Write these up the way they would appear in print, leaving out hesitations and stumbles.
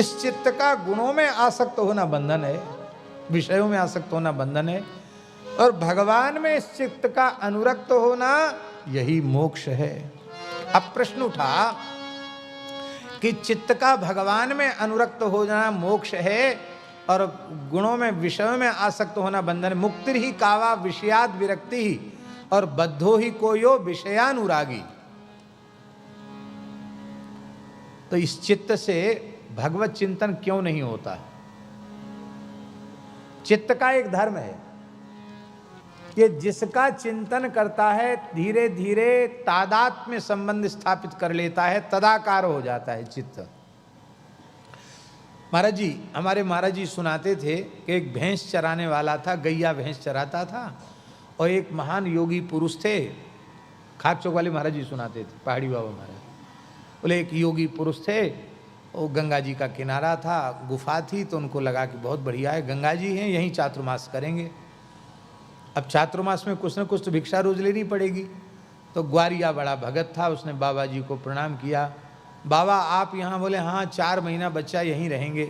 इस चित्त का गुणों में आसक्त होना बंधन है, विषयों में आसक्त होना बंधन है, और भगवान में इस चित्त का अनुरक्त होना यही मोक्ष है। अब प्रश्न उठा कि चित्त का भगवान में अनुरक्त हो जाना मोक्ष है और गुणों में विषयों में आसक्त होना बंधन। मुक्ति ही कावा विषयाद विरक्ति ही और बद्धो ही कोयो विषयानुरागी। तो इस चित्त से भगवत चिंतन क्यों नहीं होता? चित्त का एक धर्म है कि जिसका चिंतन करता है धीरे धीरे तादात्म्य संबंध स्थापित कर लेता है, तदाकार हो जाता है चित्त। महाराज जी, हमारे महाराज जी सुनाते थे कि एक भैंस चराने वाला था, गैया भैंस चराता था, और एक महान योगी पुरुष थे, खाक चौक वाले महाराज जी सुनाते थे, पहाड़ी बाबा महाराज। बोले एक योगी पुरुष थे, वो गंगा जी का किनारा था, गुफा थी, तो उनको लगा कि बहुत बढ़िया है, गंगा जी हैं, यहीं चातुर्मास करेंगे। अब चातुर्मास में कुछ न कुछ तो भिक्षा रोज लेनी पड़ेगी। तो ग्वारिया बड़ा भगत था, उसने बाबा जी को प्रणाम किया। बाबा आप यहाँ? बोले हाँ, 4 महीना बच्चा यहीं रहेंगे।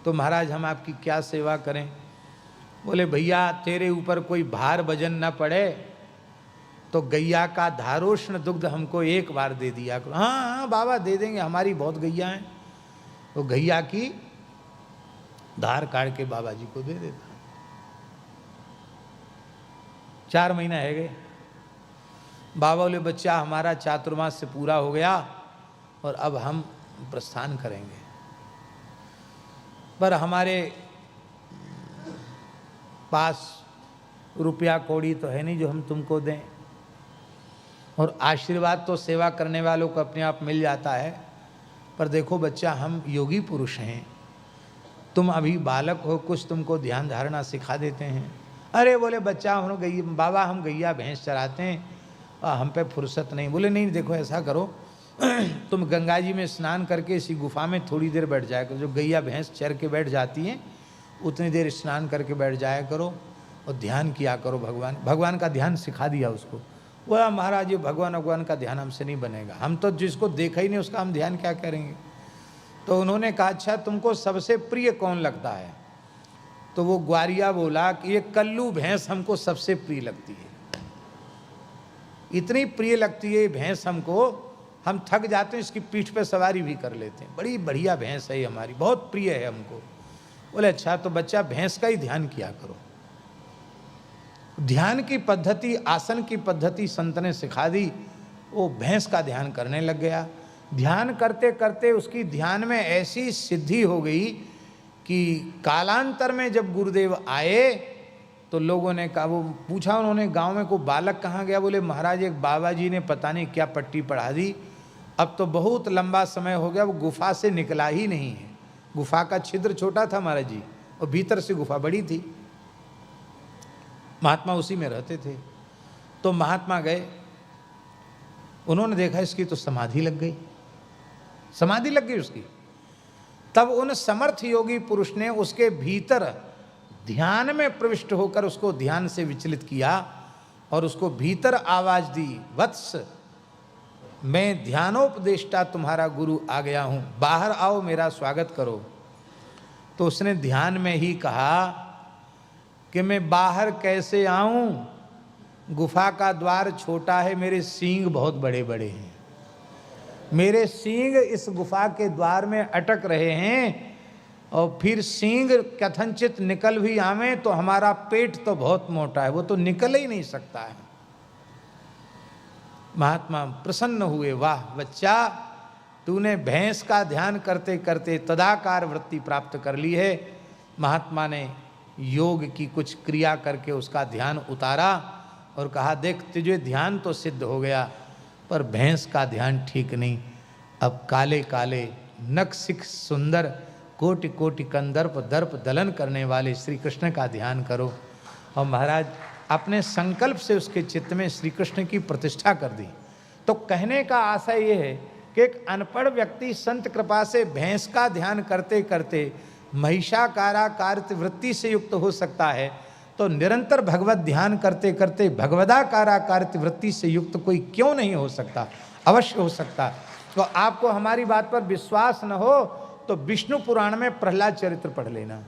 तो महाराज हम आपकी क्या सेवा करें? बोले भैया तेरे ऊपर कोई भार वजन न पड़े तो गैया का धारोष्ण दुग्ध हमको एक बार दे दिया करो। हाँ हाँ बाबा दे देंगे, हमारी बहुत गैया हैं। तो गैया की धार काट के बाबा जी को दे देता। 4 महीना है गए। बाबा बोले बच्चा हमारा चातुर्मास से पूरा हो गया और अब हम प्रस्थान करेंगे, पर हमारे पास रुपया कौड़ी तो है नहीं जो हम तुमको दें, और आशीर्वाद तो सेवा करने वालों को अपने आप मिल जाता है। पर देखो बच्चा हम योगी पुरुष हैं, तुम अभी बालक हो, कुछ तुमको ध्यान धारणा सिखा देते हैं। अरे बोले बच्चा हम गैया बाबा हम गैया भैंस चराते हैं, हम पे फुर्सत नहीं। बोले नहीं देखो ऐसा करो, तुम गंगा जी में स्नान करके इसी गुफा में थोड़ी देर बैठ जाया करो। जो गैया भैंस चर के बैठ जाती हैं उतनी देर स्नान करके बैठ जाया करो और ध्यान किया करो। भगवान का ध्यान सिखा दिया उसको। बोला महाराज ये भगवान का ध्यान हमसे नहीं बनेगा, हम तो जिसको देखा ही नहीं उसका हम ध्यान क्या करेंगे। तो उन्होंने कहा अच्छा तुमको सबसे प्रिय कौन लगता है? तो वो ग्वारिया बोला कि ये कल्लू भैंस हमको सबसे प्रिय लगती है, इतनी प्रिय लगती है भैंस हमको, हम थक जाते हैं इसकी पीठ पे सवारी भी कर लेते हैं, बड़ी बढ़िया भैंस है हमारी, बहुत प्रिय है हमको। बोले अच्छा तो बच्चा भैंस का ही ध्यान किया करो। ध्यान की पद्धति, आसन की पद्धति संत ने सिखा दी। वो भैंस का ध्यान करने लग गया। ध्यान करते करते उसकी ध्यान में ऐसी सिद्धि हो गई कि कालांतर में जब गुरुदेव आए तो लोगों ने कहा, वो पूछा उन्होंने गांव में को बालक कहाँ गया? बोले महाराज एक बाबा जी ने पता नहीं क्या पट्टी पढ़ा दी, अब तो बहुत लंबा समय हो गया वो गुफा से निकला ही नहीं है। गुफा का छिद्र छोटा था महाराज जी और भीतर से गुफा बड़ी थी, महात्मा उसी में रहते थे। तो महात्मा गए, उन्होंने देखा इसकी तो समाधि लग गई, समाधि लग गई उसकी। तब उन समर्थ योगी पुरुष ने उसके भीतर ध्यान में प्रविष्ट होकर उसको ध्यान से विचलित किया और उसको भीतर आवाज दी, वत्स मैं ध्यानोपदेष्टा तुम्हारा गुरु आ गया हूं, बाहर आओ मेरा स्वागत करो। तो उसने ध्यान में ही कहा कि मैं बाहर कैसे आऊं, गुफा का द्वार छोटा है, मेरे सींग बहुत बड़े बड़े हैं, मेरे सींग इस गुफा के द्वार में अटक रहे हैं, और फिर सींग कथनचित निकल भी आवे तो हमारा पेट तो बहुत मोटा है, वो तो निकल ही नहीं सकता है। महात्मा प्रसन्न हुए, वाह बच्चा तूने भैंस का ध्यान करते करते तदाकार वृत्ति प्राप्त कर ली है। महात्मा ने योग की कुछ क्रिया करके उसका ध्यान उतारा और कहा देख तुझे ध्यान तो सिद्ध हो गया पर भैंस का ध्यान ठीक नहीं, अब काले काले नख सिख सुंदर कोटि कोटि कंदर्प दर्प दलन करने वाले श्री कृष्ण का ध्यान करो। और महाराज अपने संकल्प से उसके चित्त में श्री कृष्ण की प्रतिष्ठा कर दी। तो कहने का आशय ये है कि एक अनपढ़ व्यक्ति संत कृपा से भैंस का ध्यान करते करते महिषाकाराकारित वृत्ति से युक्त हो सकता है, तो निरंतर भगवत ध्यान करते करते भगवदाकाराकारित वृत्ति से युक्त कोई क्यों नहीं हो सकता? अवश्य हो सकता। तो आपको हमारी बात पर विश्वास न हो तो विष्णु पुराण में प्रहलाद चरित्र पढ़ लेना।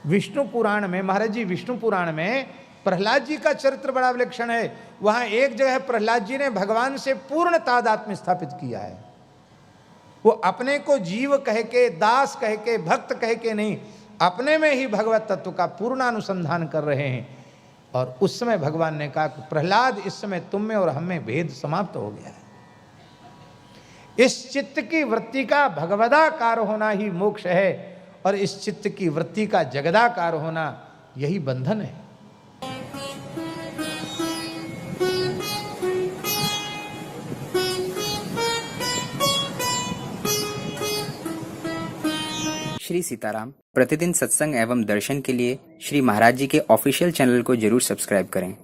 विष्णु पुराण में, महाराज जी विष्णु पुराण में प्रहलाद जी का चरित्र बड़ा विलक्षण है। वहां एक जगह प्रहलाद जी ने भगवान से पूर्ण तादात्म्य स्थापित किया है। वो अपने को जीव कह के, दास कह के, भक्त कह के नहीं, अपने में ही भगवत तत्व का पूर्ण अनुसंधान कर रहे हैं। और उस समय भगवान ने कहा कि प्रहलाद, इस समय तुम में और हम में भेद समाप्त हो गया है। इस चित्त की वृत्ति का भगवदाकार होना ही मोक्ष है, और इस चित्त की वृत्ति का जगदाकार होना यही बंधन है। श्री सीताराम प्रतिदिन सत्संग एवं दर्शन के लिए श्री महाराज जी के ऑफिशियल चैनल को जरूर सब्सक्राइब करें।